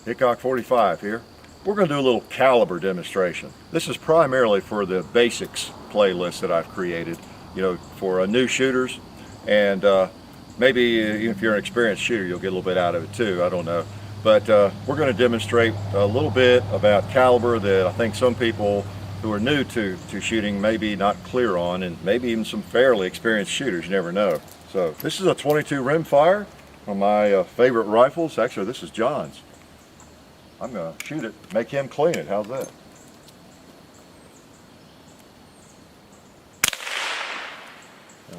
Hickok 45 here. We're going to do a little caliber demonstration. This is primarily for the basics playlist that I've created, you know, for new shooters, and maybe even if you're an experienced shooter, you'll get a little bit out of it too. I don't know. But we're going to demonstrate a little bit about caliber that I think some people who are new to shooting may be not clear on, and maybe even some fairly experienced shooters, you never know. So this is a 22 rimfire on my favorite rifles. Actually, this is John's. I'm going to shoot it, make him clean it. How's that?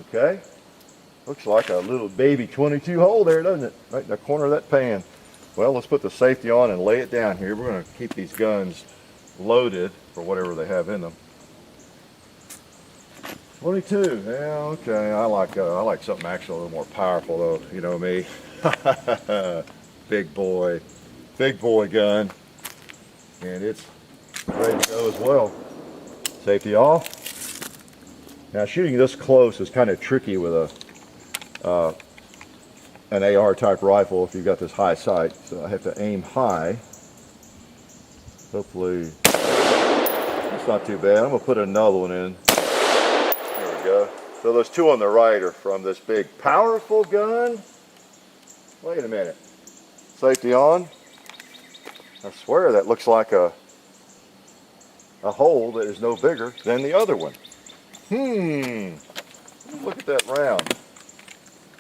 Okay. Looks like a little baby 22 hole there, doesn't it? Right in the corner of that pan. Well, let's put the safety on and lay it down here. We're going to keep these guns loaded for whatever they have in them. 22. Yeah, okay. I like something actually a little more powerful, though. You know me. Big boy gun, and it's ready to go as well. Safety off. Now, shooting this close is kind of tricky with an AR type rifle if you've got this high sight, so I have to aim high. Hopefully it's not too bad. I'm gonna put another one in. There we go. So those two on the right are from this big powerful gun. Wait a minute. Safety on. I swear that looks like a hole that is no bigger than the other one. Look at that round.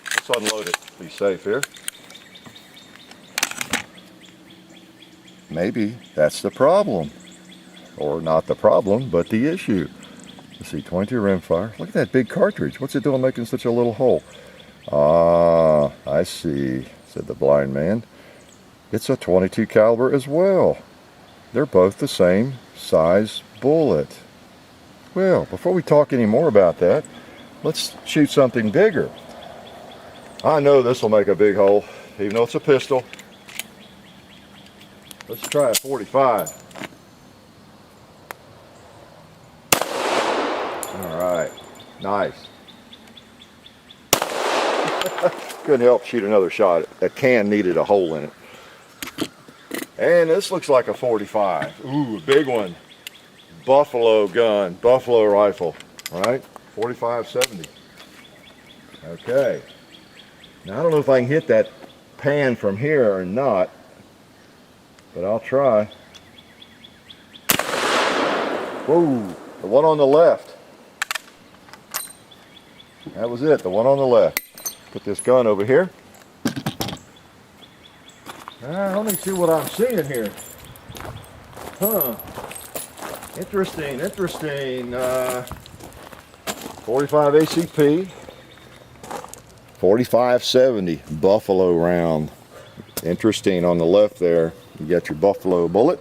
Let's unload it. Be safe here. Maybe that's the problem. Or not the problem, but the issue. Let's see, 22 rimfire. Look at that big cartridge. What's it doing making such a little hole? Ah, I see, said the blind man. It's a 22 caliber as well. They're both the same size bullet. Well, before we talk any more about that, let's shoot something bigger. I know this will make a big hole, even though it's a pistol. Let's try a 45. All right, nice. Couldn't help shoot another shot. That can needed a hole in it. And this looks like a 45. Ooh, a big one. Buffalo gun, buffalo rifle, right? 45-70. Okay. Now, I don't know if I can hit that pan from here or not, but I'll try. Whoa, the one on the left. That was it, the one on the left. Put this gun over here. Let me see what I'm seeing here. Huh. Interesting. 45 ACP. 45-70 buffalo round. Interesting on the left there. You got your buffalo bullet.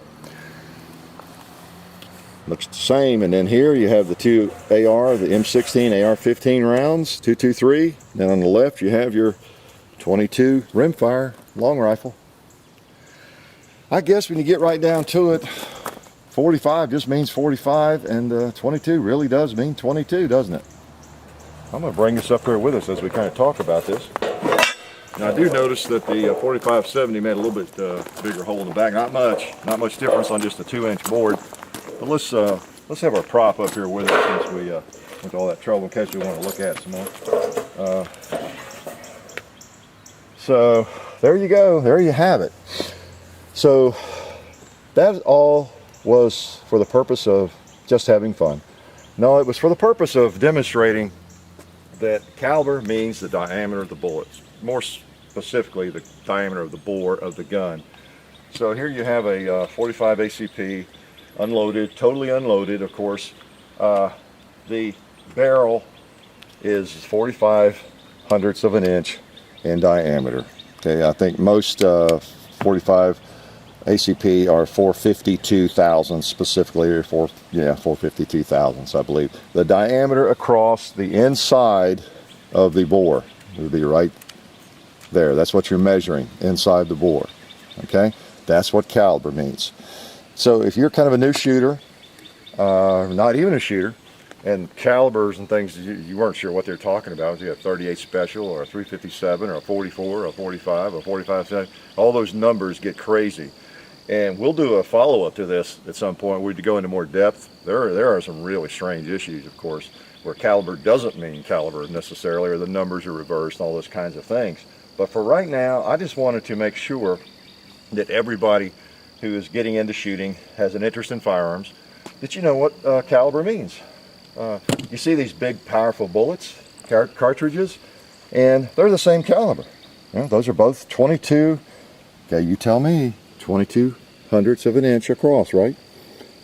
Looks the same. And then here you have the two AR, the M16, AR-15 rounds, 223. Then on the left you have your 22 rimfire long rifle. I guess when you get right down to it, 45 just means 45, and 22 really does mean 22, doesn't it? I'm going to bring this up here with us as we kind of talk about this. Now, I do notice that the 45-70 made a little bit bigger hole in the back. Not much difference on just a 2-inch board. But let's have our prop up here with us since we went to all that trouble in case we want to look at it some more. So there you go. There you have it. So that all was for the purpose of just having fun. No, it was for the purpose of demonstrating that caliber means the diameter of the bullets, more specifically the diameter of the bore of the gun. So here you have a 45 ACP, unloaded, totally unloaded, of course. The barrel is 45/100ths of an inch in diameter. Okay, I think most 45 ACP are 452 thousandths specifically, or 452 thousandths, I believe. The diameter across the inside of the bore would be right there. That's what you're measuring inside the bore. Okay, that's what caliber means. So if you're kind of a new shooter, not even a shooter, and calibers and things, you weren't sure what they're talking about. You have 38 special, or a 357, or a 44, or a 45, or a 45. All those numbers get crazy. And we'll do a follow-up to this at some point. We'd go into more depth. There are some really strange issues, of course, where caliber doesn't mean caliber necessarily, or the numbers are reversed, all those kinds of things. But for right now, I just wanted to make sure that everybody who is getting into shooting, has an interest in firearms, that you know what caliber means. You see these big, powerful bullets, cartridges, and they're the same caliber. You know, those are both 22, okay, you tell me, 22 hundredths of an inch across, right?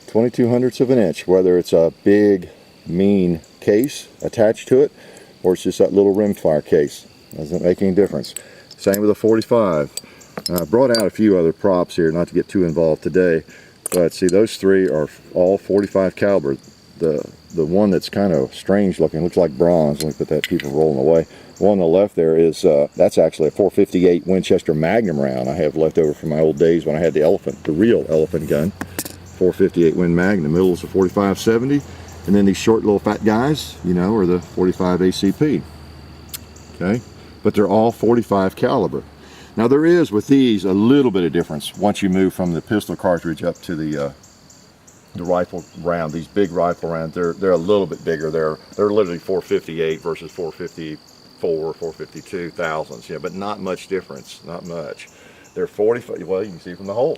22 hundredths of an inch, whether it's a big, mean case attached to it, or it's just that little rimfire case. Doesn't make any difference. Same with a 45. I brought out a few other props here, not to get too involved today, but see, those three are all 45 caliber. The one that's kind of strange looking, looks like bronze. Let me put that, people rolling away. The one on the left there is, that's actually a 458 Winchester Magnum round I have left over from my old days when I had the elephant, the real elephant gun. 458 Win Magnum. The middle is a 4570, and then these short little fat guys, you know, are the 45 ACP. Okay, but they're all 45 caliber. Now there is with these a little bit of difference once you move from the pistol cartridge up to the rifle round. These big rifle rounds, they're a little bit bigger. They're literally 458 versus 454, 452 thousandths. Yeah, but not much difference. Not much. They're 45. Well, you can see from the hole.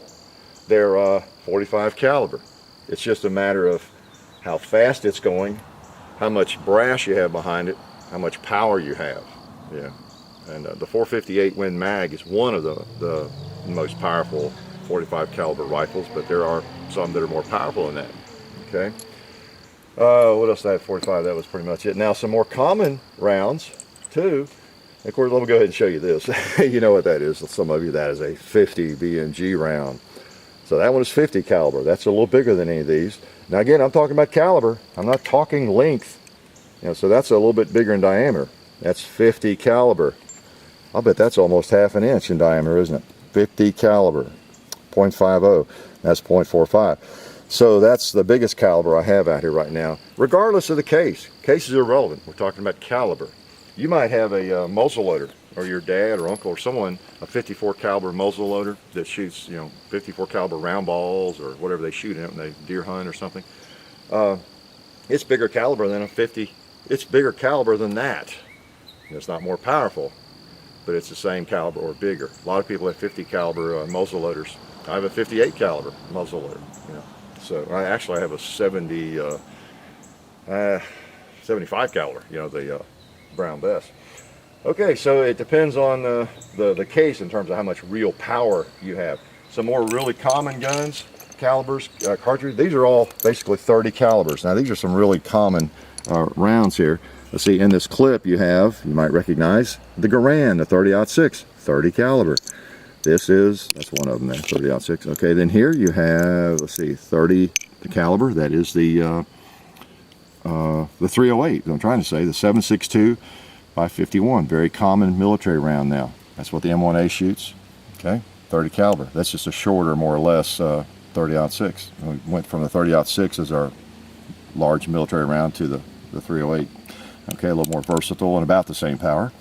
They're 45 caliber. It's just a matter of how fast it's going, how much brass you have behind it, how much power you have. Yeah. And the 458 Win Mag is one of the most powerful 45 caliber rifles, but there are some that are more powerful than that. Okay. What else did I have? 45. That was pretty much it. Now some more common rounds too. Of course, let me go ahead and show you this. You know what that is. Some of you, that is a 50 BMG round. So that one is 50 caliber. That's a little bigger than any of these. Now again, I'm talking about caliber. I'm not talking length. You know, so that's a little bit bigger in diameter. That's 50 caliber. I'll bet that's almost half an inch in diameter, isn't it? 50 caliber, 0.50, that's 0.45. So that's the biggest caliber I have out here right now, regardless of the case. Case is irrelevant. We're talking about caliber. You might have a muzzle loader, or your dad or uncle or someone, a 54 caliber muzzle loader that shoots, you know, 54 caliber round balls or whatever they shoot in it when they deer hunt or something. It's bigger caliber than a 50. It's bigger caliber than that. It's not more powerful, but it's the same caliber or bigger. A lot of people have 50 caliber muzzle loaders. I have a 58 caliber muzzle loader. You know, so I have a 75 caliber. You know, the Brown Bess. Okay, so it depends on the case in terms of how much real power you have. Some more really common guns, calibers, cartridges. These are all basically 30 calibers. Now these are some really common rounds here. Let's see, in this clip you might recognize the Garand, the 30-06, 30 caliber. That's one of them there, 30-06. Okay, then here you have, let's see, 30 caliber. That is the 308, I'm trying to say, the 7.62 by 51. Very common military round now. That's what the M1A shoots. Okay, 30 caliber. That's just a shorter, more or less, 30-06. We went from the 30-06 as our large military round to the 308. Okay, a little more versatile and about the same power.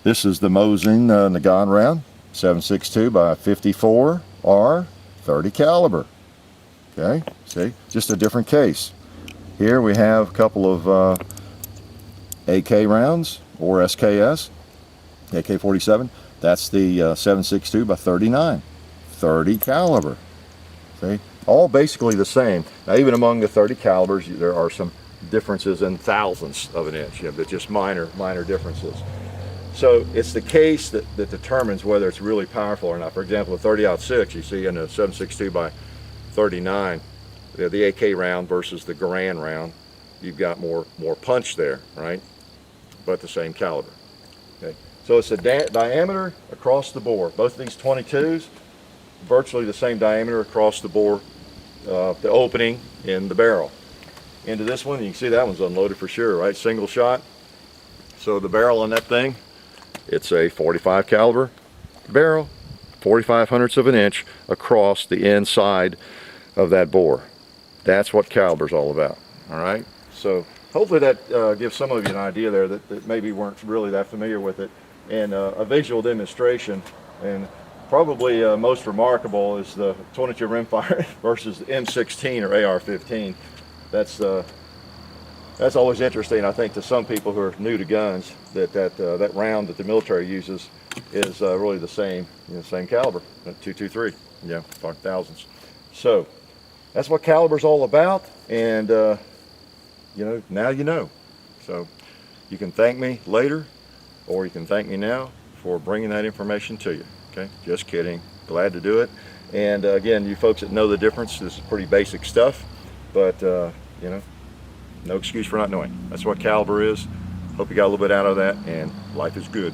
This is the Mosin Nagant round, 7.62 by 54 R, 30 caliber. Okay, see, just a different case. Here we have a couple of AK rounds or SKS, AK-47. That's the 7.62 by 39, 30 caliber. See, all basically the same. Now, even among the 30 calibers, there are some differences in thousandths of an inch, but just minor differences. So it's the case that determines whether it's really powerful or not. For example, the 30-06, you see in a 7.62 by 39, the AK round versus the Garand round, you've got more punch there, right? But the same caliber. Okay, so it's the diameter across the bore. Both of these 22s, virtually the same diameter across the bore, the opening in the barrel. Into this one, you can see that one's unloaded for sure, right? Single shot. So the barrel on that thing, it's a 45 caliber barrel, 45 hundredths of an inch across the inside of that bore. That's what caliber's all about. All right. So hopefully that gives some of you an idea there that maybe weren't really that familiar with it, and a visual demonstration. And probably most remarkable is the 22 rimfire versus the M16 or AR-15. That's always interesting, I think, to some people who are new to guns, that round that the military uses is really the same, same caliber, .223, 5,000s. So that's what caliber's all about, and now you know. So you can thank me later, or you can thank me now for bringing that information to you. Okay, just kidding. Glad to do it. And again, you folks that know the difference, this is pretty basic stuff, but no excuse for not knowing. That's what caliber is. Hope you got a little bit out of that, and life is good.